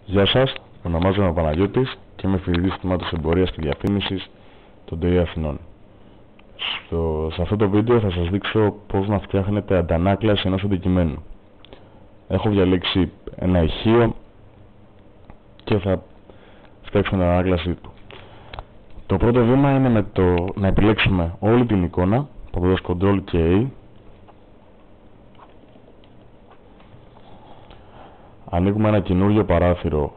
Γεια σας, ονομάζομαι Παναγιώτης και είμαι φοιτητής τμήματος Εμπορίας και Διαφήμισης των ΤΕΙ Αθηνών. Σε αυτό το βίντεο θα σας δείξω πώς να φτιάχνετε αντανάκλαση ενός αντικειμένου. Έχω διαλέξει ένα ηχείο και θα φτιάξουμε την αντανάκλαση του. Το πρώτο βήμα είναι να επιλέξουμε όλη την εικόνα, πατώντας Ctrl και A. Ανοίγουμε ένα καινούριο παράθυρο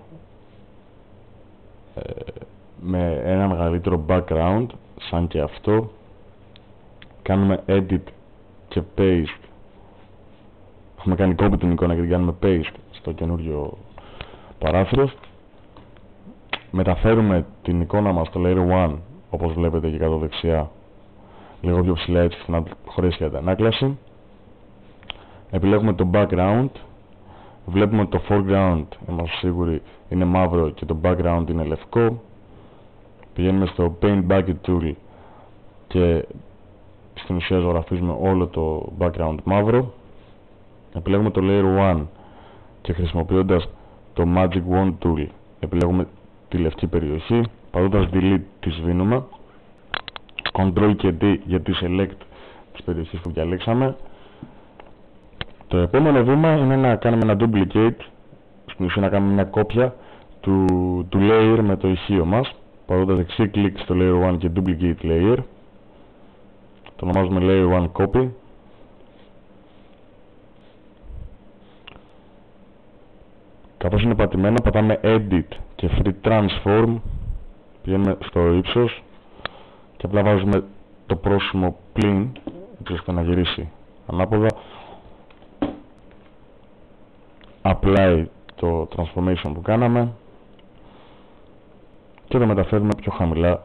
με ένα μεγαλύτερο background, σαν και αυτό. Κάνουμε edit και paste. Έχουμε κάνει copy την εικόνα και την κάνουμε paste στο καινούριο παράθυρο. Μεταφέρουμε την εικόνα μας στο layer 1, όπως βλέπετε και κάτω δεξιά, λίγο πιο ψηλά, έτσι να χωρέσει για την ανάκλαση. Επιλέγουμε το background. Βλέπουμε το foreground, είμαστε σίγουροι, είναι μαύρο και το background είναι λευκό. Πηγαίνουμε στο Paint Bucket Tool και στην ουσία ζωγραφίζουμε όλο το background μαύρο. Επιλέγουμε το Layer 1 και χρησιμοποιώντας το Magic Wand Tool επιλέγουμε τη λευκή περιοχή. Πατώντας Delete τη σβήνουμε. Ctrl και D για τη Select της περιοχής που διαλέξαμε. Το επόμενο βήμα είναι να κάνουμε ένα duplicate, στην ουσία να κάνουμε μια κόπια του layer με το ηχείο μας, πατώντας δεξί κλικ στο layer 1 και duplicate layer. Το ονομάζουμε layer 1 copy. Καθώς είναι πατημένο, πατάμε edit και free transform, πηγαίνουμε στο ύψος και απλά βάζουμε το πρόσημο πλην, έτσι ώστε να γυρίσει ανάποδα. Apply το transformation που κάναμε και το μεταφέρουμε πιο χαμηλά,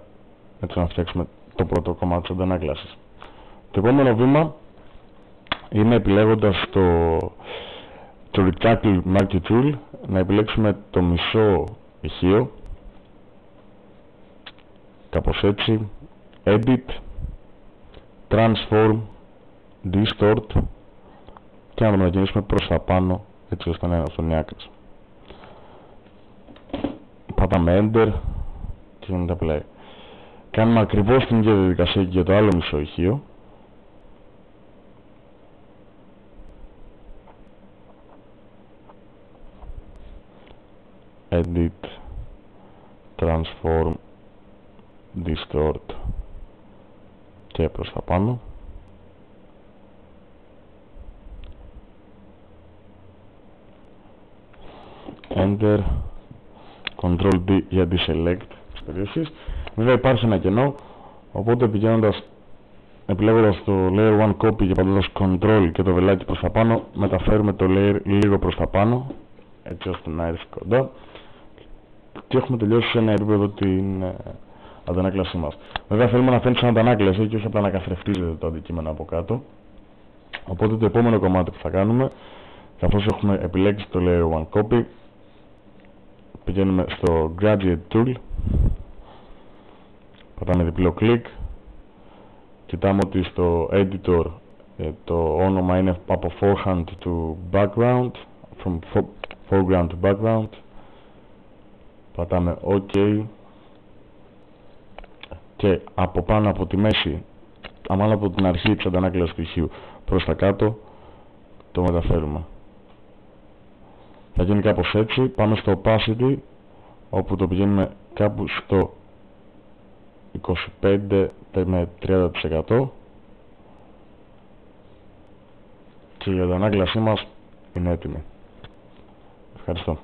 έτσι να φτιάξουμε το πρώτο κομμάτι της αντανάκλασης. Το επόμενο βήμα είναι, επιλέγοντας το Rectangle Marquee Tool, να επιλέξουμε το μισό ηχείο, κάπως έτσι, Edit, Transform, Distort και να το μετακινήσουμε προς τα πάνω, έτσι ώστε να είναι στον άκρης. Πατάμε Enter και γίνεται Play. Κάνουμε ακριβώς την ίδια διαδικασία και για το άλλο μισό ηχείο. Edit, Transform, Distort και προς τα πάνω. Enter, Ctrl D για τη Select της περιοχής. Βέβαια υπάρχει ένα κενό, οπότε επιλέγοντας το Layer 1 Copy και πατώντας Ctrl και το βελάκι προς τα πάνω, μεταφέρουμε το layer λίγο προς τα πάνω, έτσι ώστε να έρθει κοντά, και έχουμε τελειώσει σε ένα επίπεδο την αντανάκλασή μας. Βέβαια θέλουμε να φαίνεται σαν αντανάκλαση και όχι απλά να καθρεφτίζεται το αντικείμενο από κάτω. Οπότε το επόμενο κομμάτι που θα κάνουμε, καθώς έχουμε επιλέξει το Layer 1 Copy, πηγαίνουμε στο Graduate Tool, πατάμε διπλό κλικ, κοιτάμε ότι στο Editor το όνομα είναι από Forehand to Background, from Foreground to Background, πατάμε OK και από πάνω από τη μέση, μάλλον από την αρχή της αντανάκλασης του ηχείου προς τα κάτω, το μεταφέρουμε. Θα γίνει κάπως έτσι. Πάμε στο Opacity, όπου το πηγαίνουμε κάπου στο 25 με 30% και η αντανάκλασή μας είναι έτοιμη. Ευχαριστώ.